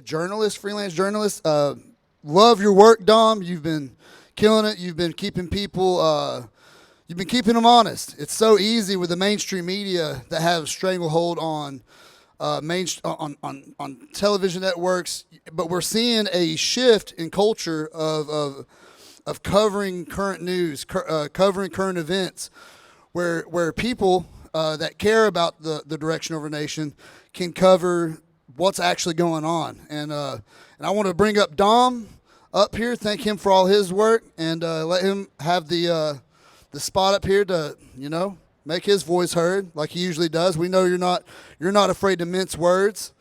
journalist, freelance journalist. Love your work, Dom. You've been killing it. You've been keeping people. You've been keeping them honest. It's so easy with the mainstream media that have a stranglehold on on television networks, but we're seeing a shift in culture of covering current news, covering current events, where people that care about the direction of our nation can cover what's actually going on. And I want to bring up Dom up here, thank him for all his work, and let him have the spot up here to make his voice heard like he usually does. We know you're not afraid to mince words,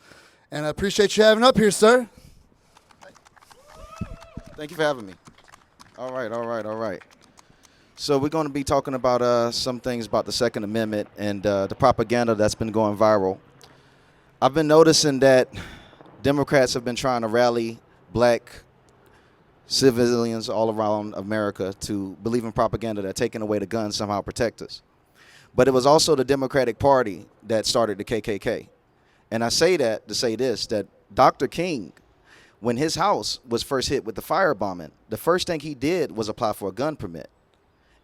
and I appreciate you having up here, sir. Thank you for having me. All right. So we're going to be talking about some things about the Second Amendment and the propaganda that's been going viral. I've been noticing that Democrats have been trying to rally black civilians all around America to believe in propaganda that taking away the guns somehow protect us. But it was also the Democratic Party that started the KKK. And I say that to say this, that Dr. King, when his house was first hit with the firebombing, the first thing he did was apply for a gun permit.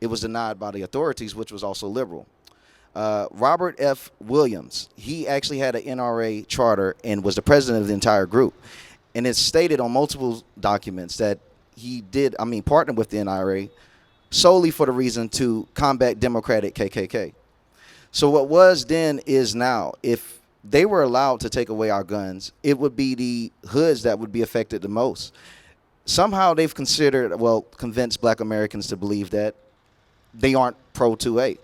It was denied by the authorities, which was also liberal. Robert F. Williams, he actually had an NRA charter and was the president of the entire group. And it's stated on multiple documents that he partnered with the NRA solely for the reason to combat Democratic KKK. So what was then is now. If they were allowed to take away our guns, it would be the hoods that would be affected the most. Somehow they've convinced black Americans to believe that they aren't pro 2A.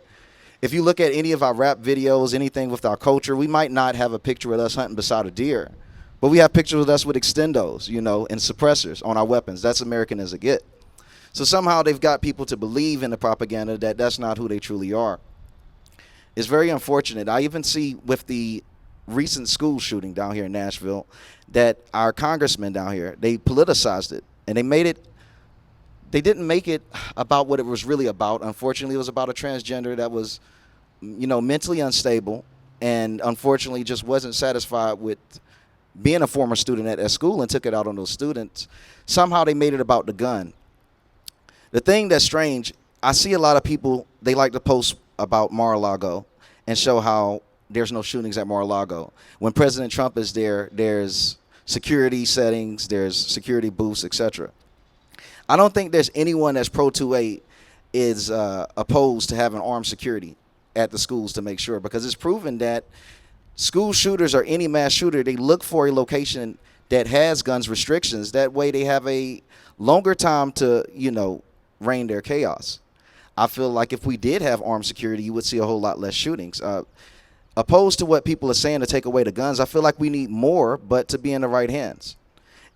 If you look at any of our rap videos, anything with our culture, we might not have a picture of us hunting beside a deer, but we have pictures of us with extendos, and suppressors on our weapons. That's American as it get. So somehow they've got people to believe in the propaganda that that's not who they truly are. It's very unfortunate. I even see with the recent school shooting down here in Nashville that our congressmen down here, they politicized it, and they didn't make it about what it was really about. Unfortunately, it was about a transgender that was, mentally unstable and unfortunately just wasn't satisfied with being a former student at that school and took it out on those students. Somehow they made it about the gun. The thing that's strange, I see a lot of people, they like to post about Mar-a-Lago and show how there's no shootings at Mar-a-Lago. When President Trump is there, there's security settings, there's security booths, etc. I don't think there's anyone that's pro 2A is opposed to having armed security at the schools to make sure, because it's proven that school shooters or any mass shooter, they look for a location that has guns restrictions. That way they have a longer time to, reign their chaos. I feel like if we did have armed security, you would see a whole lot less shootings. Opposed to what people are saying to take away the guns, I feel like we need more, but to be in the right hands.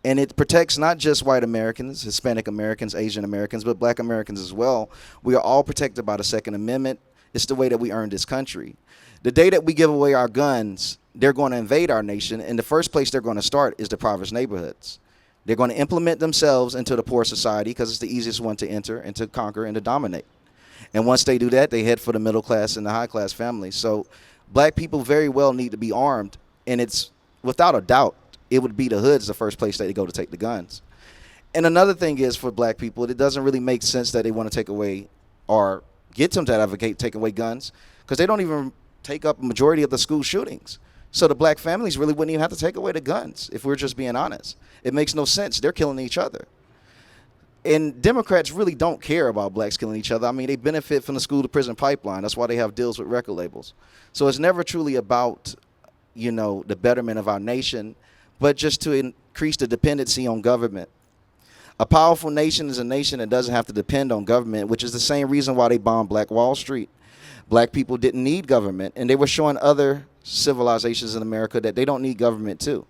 And it protects not just white Americans, Hispanic Americans, Asian Americans, but black Americans as well. We are all protected by the Second Amendment. It's the way that we earned this country. The day that we give away our guns, they're going to invade our nation. And the first place they're going to start is the impoverished neighborhoods. They're going to implement themselves into the poor society because it's the easiest one to enter and to conquer and to dominate. And once they do that, they head for the middle class and the high class families. So black people very well need to be armed. And it's without a doubt, it would be the hoods the first place that they go to take the guns. And another thing is for black people, it doesn't really make sense that they want to take away or get them to advocate taking away guns because they don't even take up a majority of the school shootings. So the black families really wouldn't even have to take away the guns if we're just being honest. It makes no sense. They're killing each other. And Democrats really don't care about blacks killing each other. I mean, they benefit from the school to prison pipeline. That's why they have deals with record labels. So it's never truly about, the betterment of our nation, but just to increase the dependency on government. A powerful nation is a nation that doesn't have to depend on government, which is the same reason why they bombed Black Wall Street. Black people didn't need government, and they were showing other civilizations in America that they don't need government too.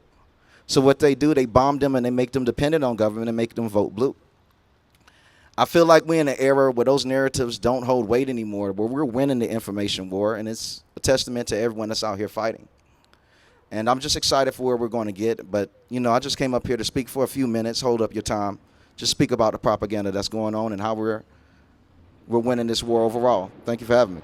So what they do, they bomb them and they make them dependent on government and make them vote blue. I feel like we're in an era where those narratives don't hold weight anymore, where we're winning the information war, and it's a testament to everyone that's out here fighting. And I'm just excited for where we're going to get. But, I just came up here to speak for a few minutes. Hold up your time. Just speak about the propaganda that's going on and how we're winning this war overall. Thank you for having me.